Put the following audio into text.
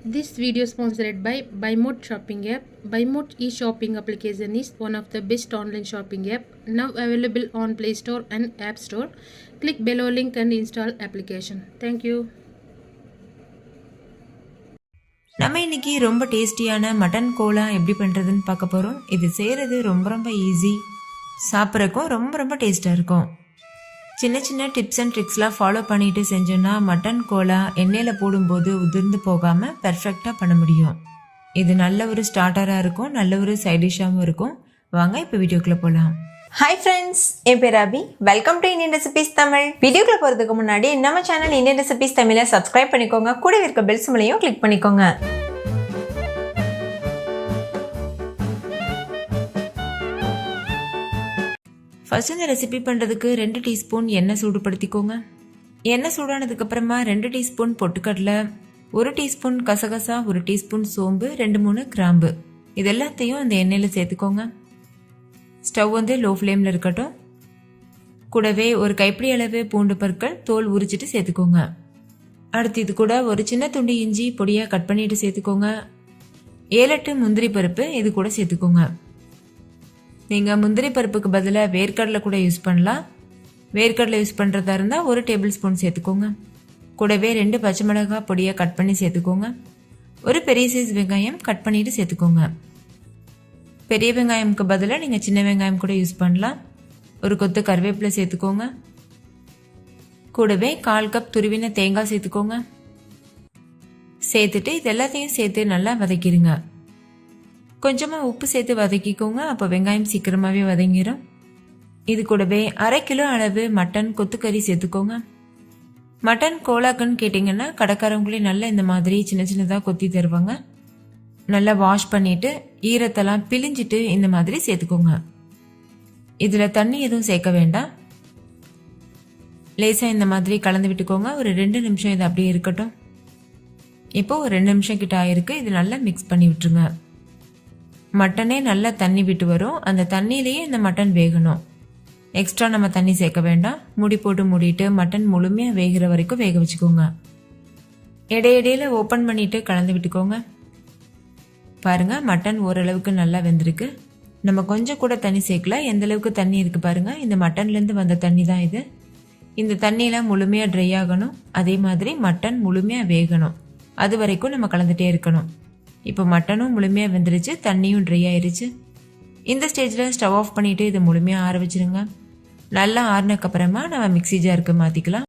This video is sponsored by BuyMode shopping app. BuyMode e-shopping application is one of the best online shopping app now available on Play Store and App Store. Click below link and install application. Thank you. நம்ம இன்னைக்கு ரொம்ப டேஸ்டியான mutton Cola எப்படி பண்ணுறதுன்னு பார்க்க போகிறோம். இது செய்கிறது ரொம்ப ஈஸி, சாப்பிட்றக்கும் ரொம்ப டேஸ்ட்டாக இருக்கும். சின்ன சின்ன டிப்ஸ் அண்ட் ட்ரிக்ஸ்லாம் ஃபாலோ பண்ணிட்டு செஞ்சோன்னா மட்டன் கோலா எண்ணெயில் போடும்போது உதிர்ந்து போகாமல் பெர்ஃபெக்டாக பண்ண முடியும். இது நல்ல ஒரு ஸ்டார்டராக இருக்கும், நல்ல ஒரு சைட் டிஷ்ஷாகவும் இருக்கும். வாங்க இப்போ வீடியோக்குள்ளே போகலாம். ஹாய் ஃப்ரெண்ட்ஸ், என் பேர் Abhi. Welcome to Indian recipes Tamil. வீடியோக்குள்ள போகிறதுக்கு முன்னாடி நம்ம சேனல் இந்தியன் ரெசிபீஸ் தமிழை சப்ஸ்கிரைப் பண்ணிக்கோங்க, கூட இருக்க பெல் சிம்பலையும் கிளிக் பண்ணிக்கோங்க. ஃபர்ஸ்ட் இந்த ரெசிபி பண்ணுறதுக்கு 2 டீஸ்பூன் எண்ணெய் சூடுபடுத்திக்கோங்க. எண்ணெய் சூடானதுக்கு அப்புறமா 2 டீஸ்பூன் பொட்டுக்கடலை, 1 டீஸ்பூன் கசகசா, 1 டீஸ்பூன் சோம்பு, 2-3 கிராம்பு, இது எல்லாத்தையும் அந்த எண்ணெயில் சேர்த்துக்கோங்க. ஸ்டவ் லோ ஃப்ளேமில் இருக்கட்டும். கூடவே ஒரு கைப்பிடி அளவு பூண்டு பற்கள் தோல் உரிச்சிட்டு சேர்த்துக்கோங்க. அடுத்து இது கூட ஒரு சின்ன துண்டு இஞ்சி பொடியாக கட் பண்ணிட்டு சேர்த்துக்கோங்க. 7-8 முந்திரி பருப்பு இது கூட சேர்த்துக்கோங்க. நீங்கள் முந்திரி பருப்புக்கு பதிலாக வேர்க்கடலை கூட யூஸ் பண்ணலாம். வேர்க்கடலை யூஸ் பண்ணுறதா இருந்தால் 1 டேபிள் ஸ்பூன் சேர்த்துக்கோங்க. கூடவே 2 பச்சை மிளகாய் பொடியாக கட் பண்ணி சேர்த்துக்கோங்க. ஒரு பெரிய சைஸ் வெங்காயம் கட் பண்ணிட்டு சேர்த்துக்கோங்க. பெரிய வெங்காயமுக்கு பதிலாக நீங்கள் சின்ன வெங்காயம் கூட யூஸ் பண்ணலாம். ஒரு கொத்து கருவேப்பிலை சேர்த்துக்கோங்க. கூடவே 1/4 கப் துருவின தேங்காய் சேர்த்துக்கோங்க. சேர்த்துட்டு இது எல்லாத்தையும் சேர்த்து நல்லா வதக்கிடுங்க. கொஞ்சமாக உப்பு சேர்த்து வதக்கிக்கோங்க, அப்போ வெங்காயம் சீக்கிரமாகவே வதங்கிடும். இது கூடவே 1/2 கிலோ அளவு மட்டன் கொத்துக்கறி சேர்த்துக்கோங்க. மட்டன் கோலாக்குன்னு கேட்டிங்கன்னா கடைக்காரவங்களே நல்லா இந்த மாதிரி சின்ன சின்னதாக கொத்தி தருவாங்க. நல்லா வாஷ் பண்ணிவிட்டு ஈரத்தெல்லாம் பிழிஞ்சிட்டு இந்த மாதிரி சேர்த்துக்கோங்க. இதில் தண்ணி எதுவும் சேர்க்க வேண்டாம். லேசாக இந்த மாதிரி கலந்து விட்டுக்கோங்க. ஒரு 2 நிமிஷம் இது அப்படியே இருக்கட்டும். இப்போது ஒரு 2 நிமிஷம் கிட்ட ஆயிருக்கு. இது நல்லா மிக்ஸ் பண்ணி விட்டுருங்க. மட்டனே நல்லா தண்ணி விட்டு வரும், அந்த தண்ணியிலேயே இந்த மட்டன் வேகணும். எக்ஸ்ட்ரா நம்ம தண்ணி சேர்க்க வேண்டாம். மூடி போட்டு மூடிட்டு மட்டன் முழுமையாக வேகிற வரைக்கும் வேக வச்சுக்கோங்க. இடையிடையில் ஓப்பன் பண்ணிவிட்டு கலந்து விட்டுக்கோங்க. பாருங்கள், மட்டன் ஓரளவுக்கு நல்லா வெந்திருக்கு. நம்ம கொஞ்சம் கூட தண்ணி சேர்க்கல. எந்த அளவுக்கு தண்ணி இருக்குது பாருங்கள். இந்த மட்டன்லேருந்து வந்த தண்ணி தான் இது. இந்த தண்ணியெலாம் முழுமையாக ட்ரை ஆகணும். அதே மாதிரி மட்டன் முழுமையாக வேகணும். அது வரைக்கும் நம்ம கலந்துகிட்டே இருக்கணும். இப்போ மட்டனும் முழுமையாக வெந்துருச்சு, தண்ணியும் ட்ரை ஆயிடுச்சு. இந்த ஸ்டேஜில் ஸ்டவ் ஆஃப் பண்ணிவிட்டு இதை முழுமையாக ஆற வச்சுருங்க. நல்லா ஆறினக்கப்புறமா நம்ம மிக்ஸி ஜாருக்கு மாற்றிக்கலாம்.